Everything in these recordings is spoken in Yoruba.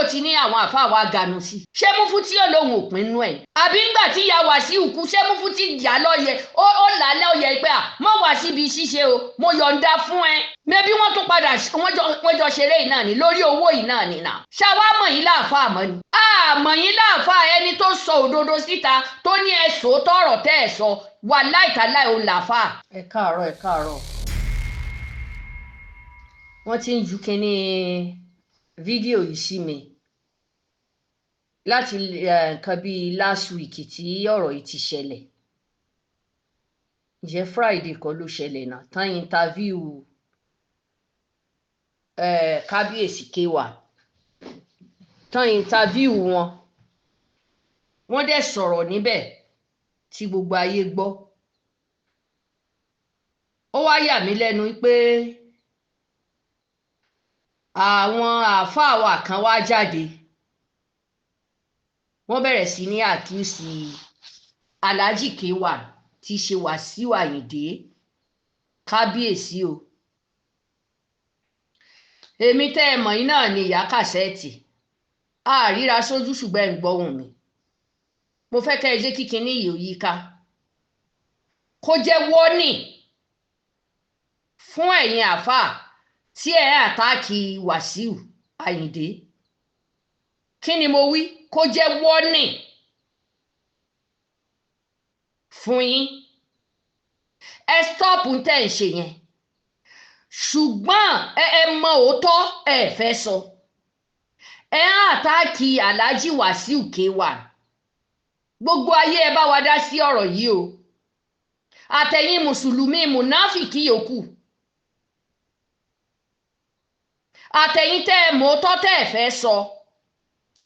ó ti ní àwọn àfáà wa ganu sí ṣé Mufti olóhùn òpin nú ẹ̀ àbí ńgbà tí ìyá Wasiu kú ṣé Mufti jà lọ́yẹ ó là lọ́yẹ pé mọ́ wá síbi ṣíṣe o mo yọ̀ǹda fún ẹ mẹ́bí wọ́n tún padà wọ́n jọ ṣeré yìí náà ni lórí owó yìí náà ni náà ṣáwá mọ̀ yín láàfáà mọ́ ni àmọ́ yín láàfáà ẹni tó sọ òdodo síta tó ní ẹ sòótọ́ ọ̀rọ̀ tẹ́ ẹ sọ wà láìtàláì ò láàfáà. ẹ káàárọ̀ wọ́n ti ń ju kínní fídíò yìí sí mi láti nǹkan bíi last week tí ọ̀rọ̀ yìí ti ṣẹlẹ̀ ǹjẹ́ Friday kọ́ ló ṣẹlẹ̀ náà tán interview kábíyèsí kéwà tán interview wọ́n dẹ̀ sọ̀rọ̀ níbẹ̀ tí gbogbo ayé gbọ́ ó wá yà mí lẹ́nu pé àwọn àáfàá wa kan wá jáde wọ́n bẹ̀rẹ̀ sí ní àkíyèsí Alhaji Kéwà tí í ṣe Wasiu Ayinde kábíyèsí o èmi tẹ́ ẹ mọ̀ yín náà ni Iya Cassette àríra sójú ṣùgbọ́n ẹ̀ ń gbọ́hùn mi mo fẹ́ kẹ́ ẹ jẹ́ kíkiní yìí ò yíká kó jẹ́ wọ́nì fún ẹ̀yin àáfàá tí ẹ àtáàkì Wasiu Ayinde kí ni mo wí kó jẹ́ wọ́nì fún yín ẹ stọ́ọ̀pù tẹ̀ ń ṣe yẹn ṣùgbọ́n ẹ mọ òótọ́ ẹ fẹ́ sọ ẹ àtáàkì Alhaji Wasiu Kéwà gbogbo ayé ẹ bá wa dá sí ọ̀rọ̀ yìí o àtẹ̀yin mùsùlùmí mùnáfìkì yòókù àtẹ̀yin tẹ́ ẹ mọ̀ òótọ́ tẹ́ ẹ fẹ́ sọ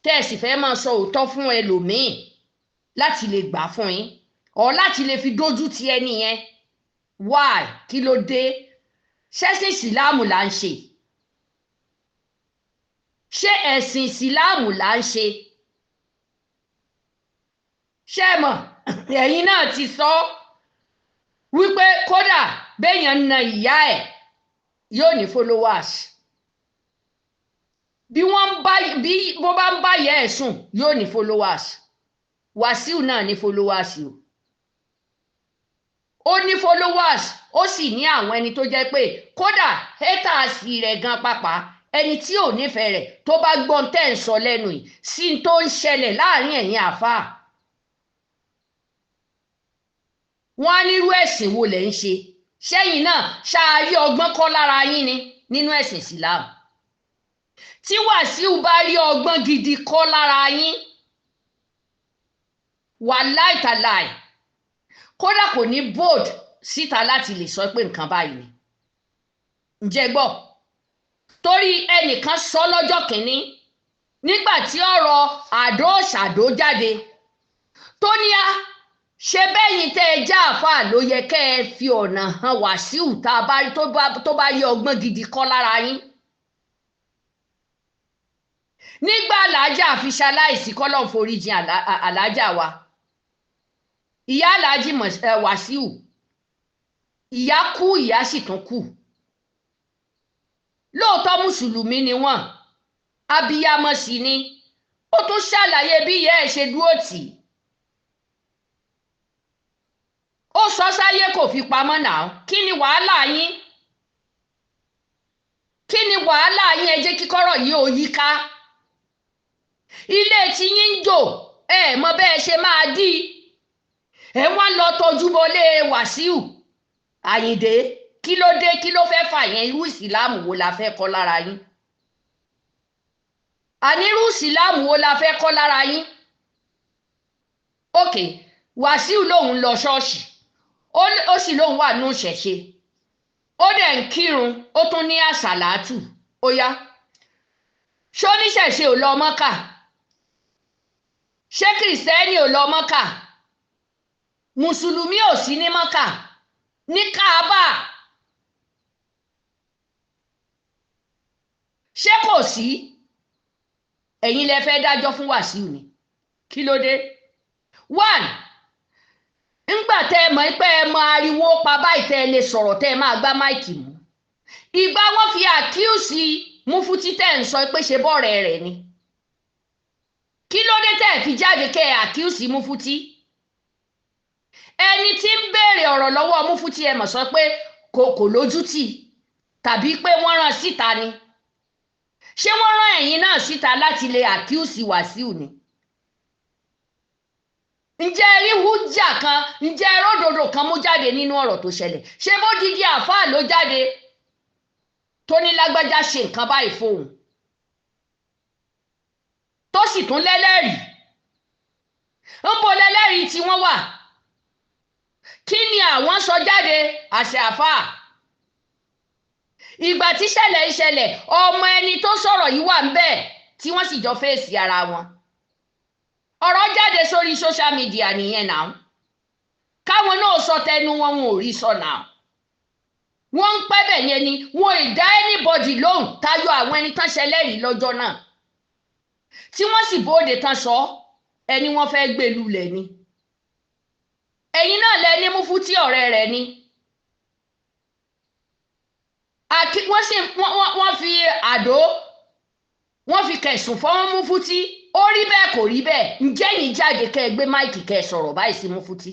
tẹ́ ẹ sì fẹ́ máa sọ òótọ́ fún ẹlòmíì láti lè gbà fún yín ọ̀ láti lè fi dójú ti ẹni yẹn why kí ló dé ṣẹ́sìn ìsìláàmù là ń ṣe ṣé ẹ̀sìn ìsìláàmù là ń ṣe ṣé mọ̀ ẹ̀yin náà ti sọ wípé kódà béèyàn na ìyá ẹ̀ yóò ní followers bí wọ́n bá ń bá ìyá ẹ̀ sùn yóò ní followers Wasiu náà ní followers o ó ní followers ó sì ní àwọn ẹni tó jẹ́ pé kódà haters rẹ̀ gan pàpà ẹni tí ò nífẹ̀ẹ́ rẹ̀ tó bá gbọ́n tẹ́ ń sọ lẹ́nu yìí sí tó ń ṣẹlẹ̀ láàrin ẹ̀yin àfáà wọ́n á nírú ẹ̀sìn wo lẹ̀ ń ṣe ṣẹ́yìn náà ṣáárí ọgbọ́n kọ́ lára yín ni nínú ẹ̀sìn Islam tí Wasiu bá rí ọgbọ́n gidi kọ́ lára yín wàláì tàláì kódà kò ní bold síta láti lè sọ pé nǹkan báyìí ni ǹjẹ́ gbọ́ torí ẹnìkan sọ lọ́jọ́ kìíní nígbà tí ọ̀rọ̀ àdó ṣàdó jáde tó ní a ṣe bẹ́yìn tẹ́ ẹ já àfáà ló yẹ kẹ́ ẹ fi ọ̀nà hàn Wasiu tó bá rí ọgbọ́n gidi kọ́ lára yín nígbà alájà fi ṣaláìsí kọ́lọ́n foríjì alájà wa ìyá aláàjì Wasiu ìyá kú ìyá sì tún kú lóòótọ́ mùsùlùmí ni wọ́n abiyamọ sì ni ó tún ṣàlàyé bí ìyá ẹ̀ ṣe dúró tì í ó sọ sáyé kò fi pamọ́ náà kí ni wàhálà yín ẹ jẹ́ kíkọ́rọ̀ yìí ó yíká ilé tí yín ń jò ẹ mọ bẹ́ẹ̀ ṣe máa dí ẹ wọ́n lọ tọ́jú bọlé Wasiu Ayinde kí ló dé kí ló fẹ́ fà yẹn irú ìsìláàmù wo la fẹ́ kọ́ lára yín àní irú ìsìláàmù wo la fẹ́ kọ́ lára yín ok Wasiu lòun lọ ṣọ́ọ̀ṣì ó sì lòun wà nù ṣẹ̀ṣe ó dẹ̀ ń kírun ó tún ní àṣàlátù ó yá ṣóníṣẹ̀ṣe ò lọ Mọ́kà ṣé kìrìsìtẹ́nì ò lọ Mọ́kà mùsùlùmí ò sí ní Mọ́kà ní Káàbà ṣé kò sí ẹ̀yin lẹ fẹ́ dájọ́ fún Wasiu ni kí ló dé one ńgbà tẹ́ ẹ mọ̀ pé ẹ mọ ariwo pa báyìí tẹ́ ẹ lè sọ̀rọ̀ tẹ́ ẹ máa gbá máìkì mú ìgbà wọn fi àkíyèsí Mufti tẹ́ ń sọ pé ṣe bọ́ọ̀rẹ́ rẹ̀ ni kí ló dé tẹ́ fi jáde kẹ́ accuse Mufuti ẹni tí ń béèrè ọ̀rọ̀ lọ́wọ́ Mufuti ẹ mọ̀ sọ pé kò lójútì tàbí pé wọ́n rán síta ni ṣé wọ́n rán ẹ̀yin náà síta láti lè accuse Wasiu ni ǹjẹ́ rí hújà kan ǹjẹ́ ródòdó kan mú jáde nínú ọ̀rọ̀ tó ṣẹlẹ̀ ṣé bó dídí àfáà ló jáde tó ní lágbájá ṣe nǹkan báyìí fóun tó sì tún lẹ́lẹ́rìí ń bo lẹ́lẹ́rìí tí wọ́n wà kí ni àwọn sọ jáde àṣẹ àfáà ìgbà tí ìṣẹ̀lẹ̀ ọmọ ẹni tó sọ̀rọ̀ yìí wà ń bẹ̀ tí wọ́n sì jọ fèsì ara wọn ọ̀rọ̀ jáde sórí social media nìyẹn náà káwọn náà sọ tẹnu wọn ò rí sọ náà wọ́n ń pẹ́ bẹ̀ yẹn ni wọn ì dá anybody lóhùn tayọ àwọn ẹni tán ṣẹlẹ́rìí lọ́jọ́ náà tí wọ́n sì bóde tán sọ ẹni wọ́n fẹ́ gbé lulẹ̀ ni ẹ̀yin náà lẹ ní Mufuti ọ̀rẹ́ rẹ̀ ni wọ́n fi àdó wọ́n fi kẹ̀sùn fún Mufuti ó rí bẹ́ẹ̀ kò rí bẹ́ẹ̀ ǹjẹ́ yìí jáde kẹ́ ẹ gbé máìkì kẹ́ ẹ sọ̀rọ̀ báyìí sí Mufuti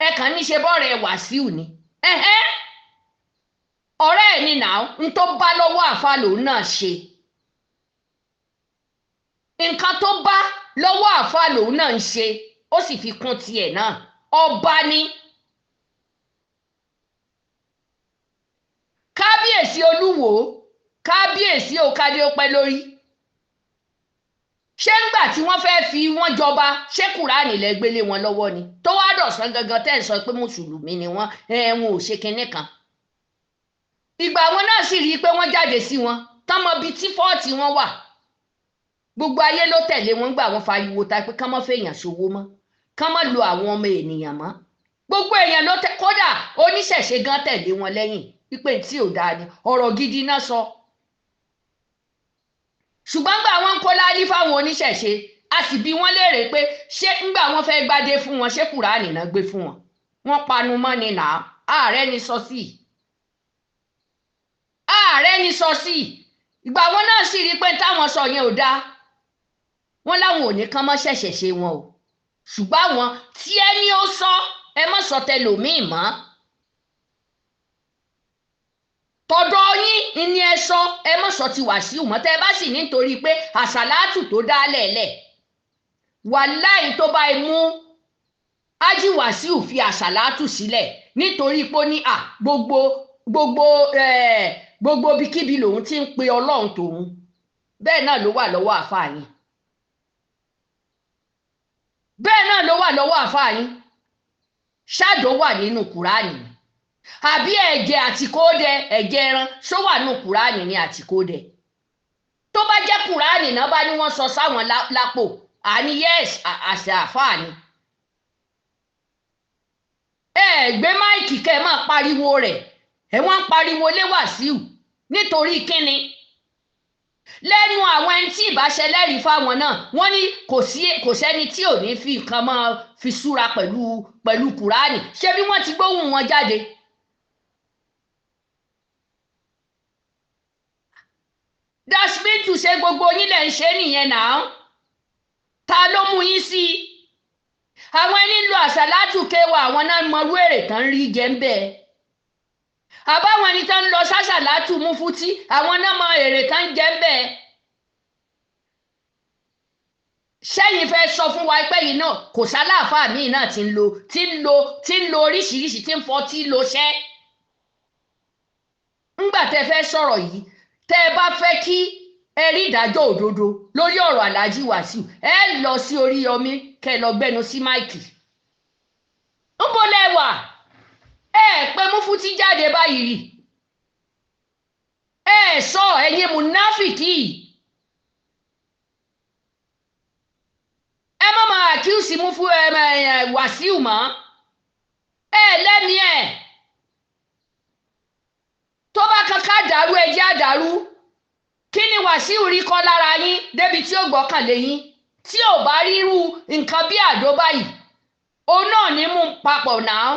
ẹ kàn ní ṣe bọ́ọ̀rẹ́ Wàsíù ni ọ̀rẹ́ ẹ̀ ní náà ń tó bá lọ́wọ́ àfa lòun náà ṣe nǹkan tó bá lọ́wọ́ àfa lòun náà ń ṣe ó sì fi kún tiẹ̀ náà ọba ni kábíyèsí Olúwo kábíyèsí òkadé ó pẹ́ lórí ṣé ńgbà tí wọ́n fẹ́ fi wọ́n jọba ṣé Kùránì lẹ́gbẹ́lé wọn lọ́wọ́ ni tó wá dọ̀sán gangan tẹ́ ẹ̀ sọ pé mùsùlùmí ni wọ́n wọn ò ṣe kinní kan ìgbà wọn náà sì rí i pé wọ́n jáde sí wọn tán mọ bíi tí fọ́ọ̀tì wọn wà gbogbo ayé ló tẹ̀lé wọn gbà wọn fariwo ta pé kán mọ́ fèèyàn ṣòwò mọ́ kán mọ́ lo àwọn ọmọ ènìyàn mọ́ gbogbo èèyàn ló kódà oníṣẹ̀ṣe gan tẹ̀lé wọn lẹ́yìn pípé tí ò dáa ni ọ̀rọ̀ gidi náà sọ ṣùgbọ́n gbà wọ́n ń kó láyé fáwọn oníṣẹ̀ṣe a sì bi wọ́n léèrè pé ṣé ńgbà wọ́n fẹ́ gbádé fún wọn ṣé Kùránì náà gbé fún wọn wọ́n panu mọ́ ni nà ààrẹ ni sọ sí ààrẹ ni sọ sí ìgbà wọn náà sì rí pé táwọn sọ yẹn ò dáa wọ́n láwọn ò ní kán mọ́ ṣẹ̀ṣẹ̀ ṣe wọn o ṣùgbọ́n àwọn tí ẹni ó sọ ẹ mọ́ sọ tẹlòmíì mọ́ tọ̀dọ̀ yín ni ẹ sọ ẹ mọ́ sọ ti Wàsíù mọ́ tẹ́ ẹ bá sì nítorí pé àṣàlátù tó dá lẹ̀lẹ̀ wàláì tó bá mú Ájì Wàsíù fi àṣàlátù sílẹ̀ nítorí pé ó ní gbogbo bíkíbi lòun ti ń pe Ọlọ́run tòun bẹ́ẹ̀ náà ló wà lọ́wọ́ àfáà yín bẹ́ẹ̀ náà ló wà lọ́wọ́ àfáà yín ṣáàdó wà nínú Kùránì àbí ẹ̀jẹ̀ àtìkódẹ ẹ̀jẹ̀ ẹran ṣó wà nínú Kùránì ní àtìkódẹ tó bá jẹ́ Kùránì náà bá ní wọ́n sọ sáwọn lápò àní yes àṣẹ àfáà ni gbé máìkì kẹ́ ẹ máa pariwo rẹ̀ ẹ wọ́n ń pariwo lé Wàsíù nítorí kíni lẹ́nu àwọn ẹni tí ìbáṣẹlẹ́rìí fáwọn náà wọ́n ní kò sẹ́ni tí ò ní fi nǹkan máa fi súra pẹ̀lú Kùránì ṣé bí wọ́n ti gbóhùn wọn jáde. dasmitu ṣe gbogbo yín lẹ̀ ń ṣe nìyẹn náà ta ló mú yín sí i àwọn ẹni lo àṣàlátù kéwà àwọn náà mọrú èrè tán rí jẹ ń bẹ́ẹ̀ àbáwọn ẹni tán ń lọ sásàlátù Mufuti àwọn náà mọ èrè tán jẹ ń bẹ́ẹ̀ sẹ́yìn fẹ́ sọ fún wa pé yìí náà kò sálàáfà míì náà tí ń lo oríṣiríṣi tí ń fọ́ tí lo ṣẹ́ ńgbà tẹ́ fẹ́ sọ̀rọ̀ yìí tẹ́ ẹ bá fẹ́ kí ẹ rí ìdájọ́ òdodo lórí ọ̀rọ̀ Alhaji Wasiu ẹ lọ sí Oríyọmí kẹ́ lọ gbẹnu sí máìkì ń bọ́ lẹ́wà pé Mufuti jáde báyìí sọ ẹ̀yin mùnáfìkì ẹ má máa àkíyèsí Wasiu mọ́ lẹ́mìí tó bá kankan dàrú ẹjẹ́ àdàrú kí ni Wasiu rí kọ́ lára yín débi tí ó gbọ́kànlé yín tí ò bá rírú nǹkan bí àdó báyìí òun náà ní mú papọ̀ náà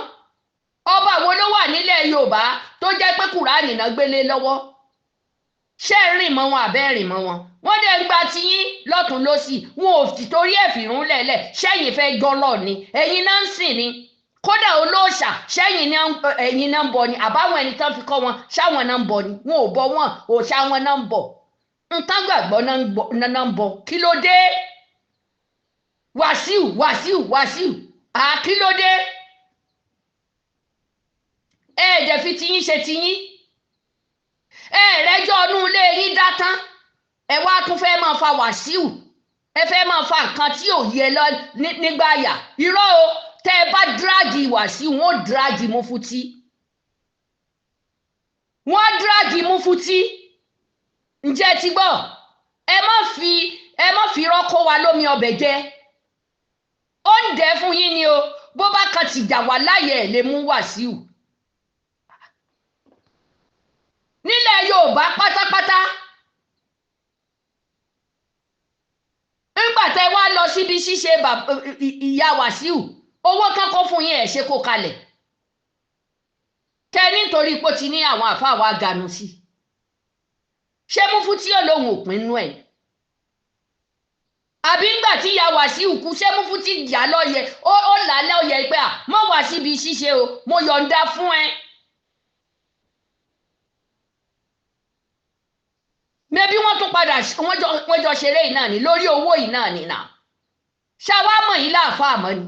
ọba wo ló wà nílẹ̀ Yorùbá tó jẹ́ pé Kùránì náà gbélé lọ́wọ́ ṣé rìn mọ́ wọn àbẹ́ rìn mọ́ wọn wọ́n dẹ̀ ń gba tiyín lọ́tún lọ́sì wọn ò sì torí ẹ̀fìrún lẹ̀lẹ̀ ṣẹ́yìn fẹ́ gbọ́lọ̀ ni ẹ̀yin náà ń sìn ni kódà olóòṣà ṣẹ́yìn ẹ̀yin náà ń bọ ni àbáwọn ẹni tán fi kọ́ wọn ṣáwọn náà ń bọ ni wọn ò bọ wọn òòṣà wọn náà ń bọ nǹkan gbàgbọ́ náà ń bọ kí ló dé Wàsíù kí ló dé ẹ̀ẹ́dẹ̀ fi tiyín ṣe tiyín ẹ̀ẹ́rẹ́jọ́ ọdún ilé yín dá tán ẹ wá tún fẹ́ máa fa Wàsíù ẹ fẹ́ máa fa nǹkan tí ò yẹ lọ nígbà yà irọ́ o tẹ́ ẹ bá dírágì Wàsíù wọ́n dírágì Mufti wọ́n dírágì Mufti ǹjẹ́ ti gbọ́ ẹ má fi rọ́kọ́ wa lómi ọbẹ̀ jẹ ó ń dẹ́ fún yín ni o bó bá kan ti jà wá láyé ẹ̀ lè mú Wàsíù nílẹ̀ Yorùbá pátápátá nígbà tẹ́ wá lọ síbi ṣíṣe ìyá Wàsíù owó kankan fún yín ẹ̀ ṣe kó kalẹ̀ kẹ́ nítorí pé ó ti ní àwọn àfáà wa ganu sí ṣé Mufti olóhùn òpin nú ẹ̀ àbí ńgbà tí ìyá Wàsíù kú ṣé Mufti jà lọ́yẹ ó là lọ́yẹ pé mọ́ wá síbi ṣíṣe o mo yọ̀ǹda fún ẹ. mẹ́bí wọ́n tún padà wọ́n jọ ṣeré yìí náà ni lórí owó yìí náà ni náà ṣáwá mọ̀ yín láàfáà mọ́ ni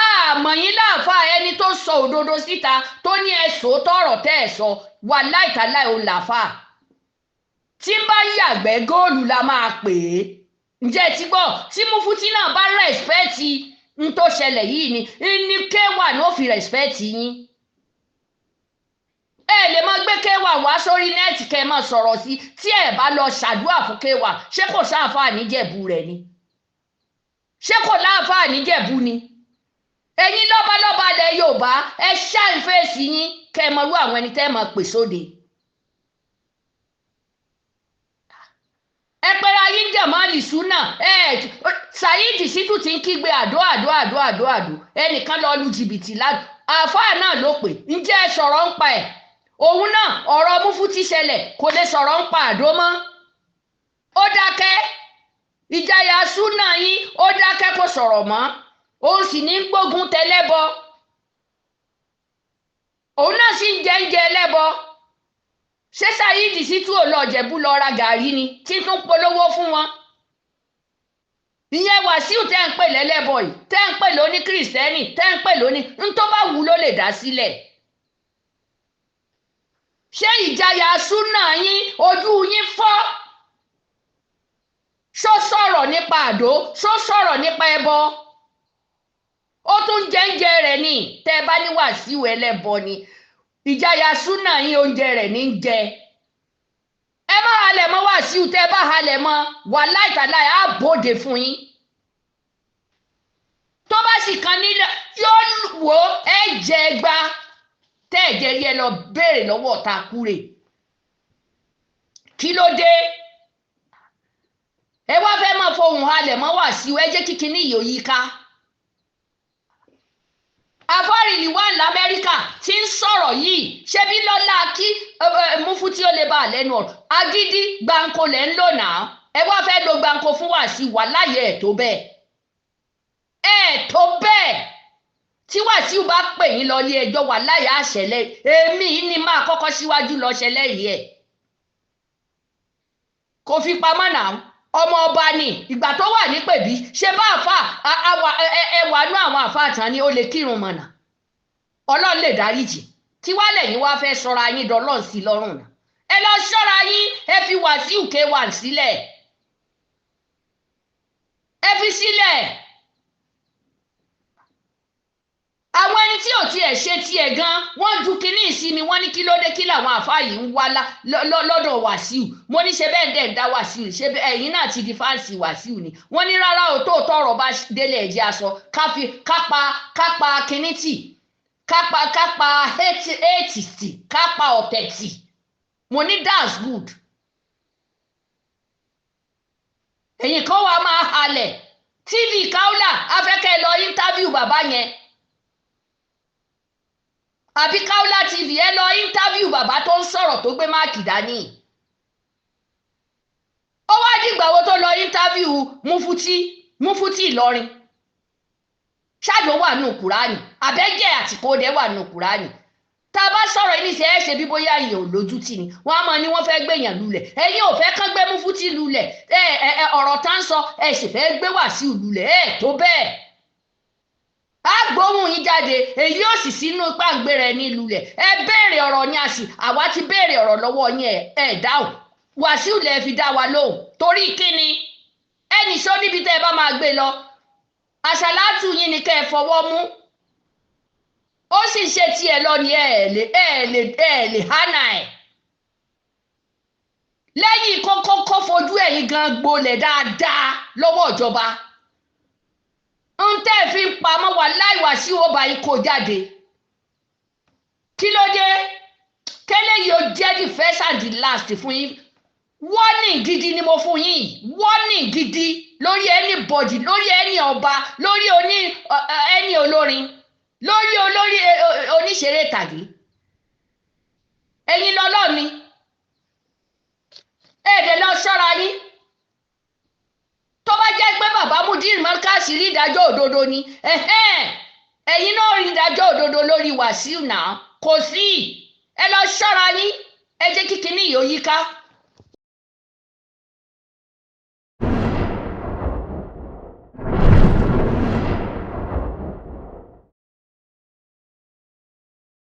àmọ̀ yín láàfáà ẹni tó sọ òdodo síta tó ní ẹ̀sọ́ tọ̀rọ̀ tẹ́ ẹ̀ sọ wà láìtàláì ò láàfáà tí ń bá yàgbẹ́ góòlù la máa pè é ǹjẹ́ ti gbọ́ tí Mufti náà bá rẹ̀spẹ́tì ń tó ṣẹlẹ̀ yìí ni kéwà ní ó fi rẹ̀spẹ́tì yín ẹ lè máa gbé kéwà wá sórí nẹ́ẹ̀tì kẹ́ máa sọ̀rọ̀ sí tí ẹ bá lọ ṣàdúrà fún kéwà ṣé kò sáǹfà níjẹ̀bú rẹ̀ ni ṣé kò láǹfà níjẹ̀bú ni ẹ̀yin lọ́balọ́ba ilẹ̀ Yorùbá ẹ ṣàǹfẹ̀sì yín kẹ́ ẹ mọ̀rú àwọn ẹni tẹ́ ẹ máa pè sóde ẹ pẹ́ra yín Jamali Suna Saheed Shittu ti ń kígbe àdó ẹnìkan lọ lu jìbìtì ládùú àáfàá náà ló pè ǹjẹ́ ẹ sọ̀rọ̀ ń pa ẹ̀ òun náà ọ̀rọ̀ Mufti ṣẹlẹ̀ kò lè sọ̀rọ̀ ń pa àdó mọ́ ó dákẹ́ ìjayà Suna yín ó dákẹ́ kó sọ̀rọ̀ mọ́ òun sì ní gbógun tẹlẹ́bọ òun náà sì ń jẹ́ ẹlẹ́bọ ṣé Saheed Shittu ò lọ Jẹ̀bú lọ ra gàrí ni tí tún polówó fún wọn ìyẹn Wàsíù tẹ́ ń pè lẹ́lẹ́bọ yìí tẹ́ ń pè lóní kìrìsìtẹ́nì tẹ́ ń pè lóní ń tó bá wù ló lè dá sílẹ̀ ṣé ìjayà Suna yín ojú yín fọ́ ṣó sọ̀rọ̀ nípa àdó ṣó sọ̀rọ̀ nípa ẹbọ ó tún jẹ́ńjẹ rẹ̀ ni tẹ́ bá ní Wàsíù ẹlẹ́bọ ni ìjayà Suna yín oúnjẹ rẹ̀ ní jẹ ẹ má halẹ̀ mọ́ Wàsíù tẹ́ bá halẹ̀ mọ́ wà láìtàláì á bòde fún yín tó bá sì kan nílẹ̀ yóò wò ẹ jẹ gba tẹ́ ẹ jẹ́ rí ẹ lọ béèrè lọ́wọ́ ọ̀tá kúrè kí ló dé ẹ wá fẹ́ máa fohùn halẹ̀ mọ́ Wàsíù ẹ jẹ́ kíkiní yìí ó yí ká àfọ́rìlì wà lamẹ́ríkà tí ń sọ̀rọ̀ yìí ṣé bí lọ́la kí Mufti ó lè bá a lẹ́nu ọ̀rọ̀ agídí gbáǹkó lẹ́ ń lò náà ẹ wá fẹ́ lo gbáǹkó fún Wàsíù wà láyé ẹ̀ tó bẹ́ẹ̀ tí Wàsíù bá pè yín lọ ilé ẹjọ́ wà láyé àṣẹlẹ̀ èmi ni máa kọ́kọ́ síwájú lọ ṣẹlẹ̀ yìí ẹ̀ kò fi pamọ́ náà ọmọ ọba ni ìgbà tó wà ní pèbí ṣe bá àfà ẹwà nú àwọn àfà àtàn ni ó lè kírun mọ̀nà Ọlọ́run lè dáríjì tí wàá lẹ́yìn wá fẹ́ sọra yín dọlọ́run sí lọ́rùn náà ẹ lọ ṣọ́ra yín ẹ fi Wàsíù K1 sílẹ̀ ẹ fi sílẹ̀ àwọn ẹni tí ò tiẹ̀ ṣe tiẹ̀ gan wọ́n ju kínní ìsinmi wọ́n ní kí ló dé kí làwọn àfáà yìí ń wá lọ́dọ̀ Wàsíù mo ní ṣe bẹ́ẹ̀ dẹ̀ ń dá Wàsíù ṣe ẹ̀yin náà ti di fáǹsì Wàsíù ni wọ́n ní rárá o tó tọrọ bá délé ẹ̀jẹ̀ aṣọ kápá kínní tì kápá éètì tì kápá ọ̀tẹ̀ tì mo ní that's good ẹ̀yin kan wàá máa halẹ̀ TV Kaula afẹ́kẹ́ lọ interview bàbá yẹn àbí Kaula TV ẹ lọ interview bàbá tó ń sọ̀rọ̀ tó gbé máàkì dání ó wá dìgbà wo tó lọ interview Mufuti Ìlọrin ṣáàjò wà nù Kùránì àbẹ́jẹ́ àti kóde wà nù Kùránì tá a bá sọ̀rọ̀ ilé iṣẹ́ ẹ̀ ṣe bí bóyá èèyàn ò lójú tì ní wọ́n á máa ní wọ́n fẹ́ gbèyàn lulẹ̀ ẹ̀yin ò fẹ́ kán gbé Mufuti lulẹ̀ ọ̀rọ̀ tá ń sọ ẹ̀ sì fẹ́ gbé Wasiu lulẹ̀ tó bẹ́ẹ̀ á gbóhùn yín jáde èyí ò sì sínú pàǹgbé rẹ̀ ní lulẹ̀ ẹ béèrè ọ̀rọ̀ ní àsì àwa ti béèrè ọ̀rọ̀ lọ́wọ́ yín ẹ̀ dáhùn Wasiu lẹ fi dá wa lóhùn torí kíni ẹnì sọ níbi tẹ́ ẹ bá máa gbé lọ àṣàlátù yín ni kẹ́ ẹ fọwọ́ mú ó sì ṣe tiẹ̀ lọ ní ẹ̀ lè hánà ẹ̀ lẹ́yìn kó fojú ẹ̀yìn gan gbolẹ̀ dáadáa lọ́wọ́ ìjọba ń tẹ́ fi ń pamọ́ wà láì Wasiu Bayi kó jáde kí ló dé kẹ́lẹ́ yìí ó jẹ́ the first and the last fún yín warning gidi ni mo fún yín warning gidi lórí anybody lórí ẹni ọba lórí ẹni olórin lórí olórí oníṣeré tàgé ẹ̀yin lọ́lọ́ mi ẹ̀ẹ́dẹ̀ lọ ṣọ́ra yín tó bá jẹ́ pé bàbá Mudir Markaz rí ìdájọ́ òdodo ni ẹ̀yin náà rí ìdájọ́ òdodo lórí Wasiu náà kò sí ẹ lọ ṣọ́ra yín ẹ jẹ́ kíkiní yìí ó yíká.